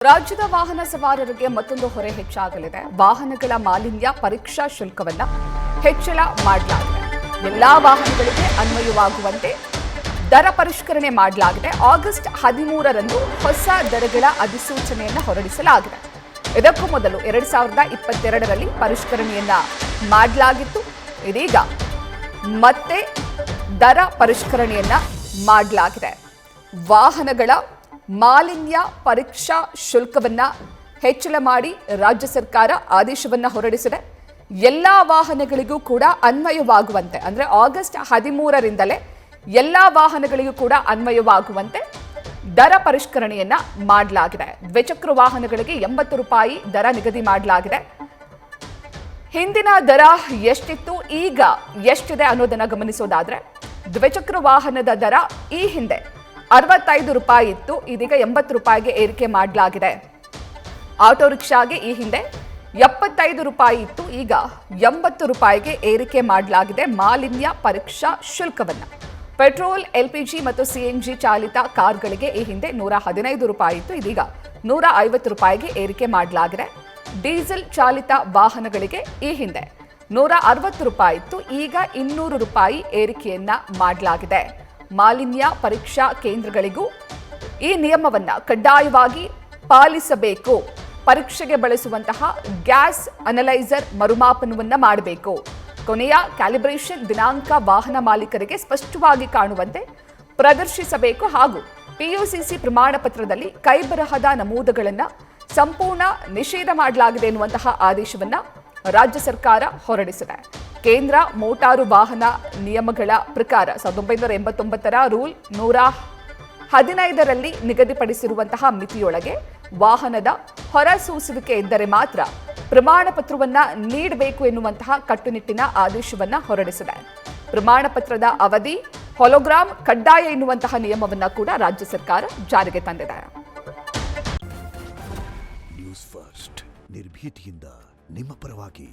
ರಾಜ್ಯದ ವಾಹನ ಸವಾರರಿಗೆ ಮತ್ತೊಂದು ಹೊರೆ ಹೆಚ್ಚಾಗಲಿದೆ. ವಾಹನಗಳ ಮಾಲಿನ್ಯ ಪರೀಕ್ಷಾ ಶುಲ್ಕವನ್ನ ಹೆಚ್ಚಳ ಮಾಡಲಾಗಿದೆ. ಎಲ್ಲಾ ವಾಹನಗಳಿಗೆ ಅನ್ವಯವಾಗುವಂತೆ ದರ ಪರಿಷ್ಕರಣೆ ಮಾಡಲಾಗಿದೆ. ಆಗಸ್ಟ್ 13ರಂದು ಹೊಸ ದರಗಳ ಅಧಿಸೂಚನೆಯನ್ನು ಹೊರಡಿಸಲಾಗಿದೆ. ಇದಕ್ಕೂ ಮೊದಲು 2022ರಲ್ಲಿ ಪರಿಷ್ಕರಣೆಯನ್ನ ಮಾಡಲಾಗಿತ್ತು. ಇದೀಗ ಮತ್ತೆ ದರ ಪರಿಷ್ಕರಣೆಯನ್ನ ಮಾಡಲಾಗಿದೆ. ವಾಹನಗಳ ಮಾಲಿನ್ಯ ಪರೀಕ್ಷಾ ಶುಲ್ಕವನ್ನ ಹೆಚ್ಚಳ ಮಾಡಿ ರಾಜ್ಯ ಸರ್ಕಾರ ಆದೇಶವನ್ನ ಹೊರಡಿಸಿದೆ. ಎಲ್ಲಾ ವಾಹನಗಳಿಗೂ ಕೂಡ ಅನ್ವಯವಾಗುವಂತೆ ಅಂದ್ರೆ ಆಗಸ್ಟ್ 13ರಿಂದಲೇ ಎಲ್ಲಾ ವಾಹನಗಳಿಗೂ ಕೂಡ ಅನ್ವಯವಾಗುವಂತೆ ದರ ಪರಿಷ್ಕರಣೆಯನ್ನ ಮಾಡಲಾಗಿದೆ. ದ್ವಿಚಕ್ರ ವಾಹನಗಳಿಗೆ 80 ರೂಪಾಯಿ ದರ ನಿಗದಿ ಮಾಡಲಾಗಿದೆ. ಹಿಂದಿನ ದರ ಎಷ್ಟಿತ್ತು, ಈಗ ಎಷ್ಟಿದೆ ಅನ್ನೋದನ್ನ ಗಮನಿಸೋದಾದ್ರೆ ದ್ವಿಚಕ್ರ ವಾಹನದ ದರ ಈ ಹಿಂದೆ 65 ರೂಪಾಯಿ ಇತ್ತು, ಇದೀಗ 80 ರೂಪಾಯಿಗೆ ಏರಿಕೆ ಮಾಡಲಾಗಿದೆ. ಆಟೋ ರಿಕ್ಷಾಗೆ ಈ ಹಿಂದೆ 75 ರೂಪಾಯಿ ಇತ್ತು, ಈಗ 80 ರೂಪಾಯಿಗೆ ಏರಿಕೆ ಮಾಡಲಾಗಿದೆ ಮಾಲಿನ್ಯ ಪರೀಕ್ಷಾ ಶುಲ್ಕವನ್ನ. ಪೆಟ್ರೋಲ್, ಎಲ್ಪಿಜಿ ಮತ್ತು ಸಿಎನ್ಜಿ ಚಾಲಿತ ಕಾರ್ಗಳಿಗೆ ಈ ಹಿಂದೆ 115 ರೂಪಾಯಿ ಇತ್ತು, ಇದೀಗ 150 ರೂಪಾಯಿಗೆ ಏರಿಕೆ ಮಾಡಲಾಗಿದೆ. ಡೀಸೆಲ್ ಚಾಲಿತ ವಾಹನಗಳಿಗೆ ಈ ಹಿಂದೆ 160 ರೂಪಾಯಿ ಇತ್ತು, ಈಗ 200 ರೂಪಾಯಿ ಏರಿಕೆಯನ್ನ ಮಾಡಲಾಗಿದೆ. ಮಾಲಿನ್ಯ ಪರೀಕ್ಷಾ ಕೇಂದ್ರಗಳಿಗೂ ಈ ನಿಯಮವನ್ನ ಕಡ್ಡಾಯವಾಗಿ ಪಾಲಿಸಬೇಕು. ಪರೀಕ್ಷೆಗೆ ಬಳಸುವಂತಹ ಗ್ಯಾಸ್ ಅನಲೈಸರ್ ಮರುಮಾಪನವನ್ನ ಮಾಡಬೇಕು. ಕೊನೆಯ ಕ್ಯಾಲಿಬ್ರೇಷನ್ ದಿನಾಂಕ ವಾಹನ ಮಾಲೀಕರಿಗೆ ಸ್ಪಷ್ಟವಾಗಿ ಕಾಣುವಂತೆ ಪ್ರದರ್ಶಿಸಬೇಕು ಹಾಗೂ ಪಿಯುಸಿಸಿ ಪ್ರಮಾಣ ಪತ್ರದಲ್ಲಿ ಕೈಬರಹದ ನಮೂದುಗಳನ್ನು ಸಂಪೂರ್ಣ ನಿಷೇಧ ಮಾಡಲಾಗಿದೆ ಎನ್ನುವಂತಹ ಆದೇಶವನ್ನ ರಾಜ್ಯ ಸರ್ಕಾರ ಹೊರಡಿಸಿದೆ. ಕೇಂದ್ರ ಮೋಟಾರು ವಾಹನ ನಿಯಮಗಳ ಪ್ರಕಾರ 1989ರ ರೂಲ್ 115ರಲ್ಲಿ ನಿಗದಿಪಡಿಸಿರುವಂತಹ ಮಿತಿಯೊಳಗೆ ವಾಹನದ ಹೊರಸೂಸುವಿಕೆ ಇದ್ದರೆ ಮಾತ್ರ ಪ್ರಮಾಣ ಪತ್ರವನ್ನ ನೀಡಬೇಕು ಎನ್ನುವಂತಹ ಕಟ್ಟುನಿಟ್ಟಿನ ಆದೇಶವನ್ನ ಹೊರಡಿಸಿದೆ. ಪ್ರಮಾಣ ಪತ್ರದ ಅವಧಿ ಹೊಲೋಗ್ರಾಮ್ ಕಡ್ಡಾಯ ಎನ್ನುವಂತಹ ನಿಯಮವನ್ನ ಕೂಡ ರಾಜ್ಯ ಸರ್ಕಾರ ಜಾರಿಗೆ ತಂದಿದೆ. ನ್ಯೂಸ್ ಫಸ್ಟ್ ನಿರ್ಭೀತಿಯಿಂದ ನಿಮ್ಮ ಪರವಾಗಿ.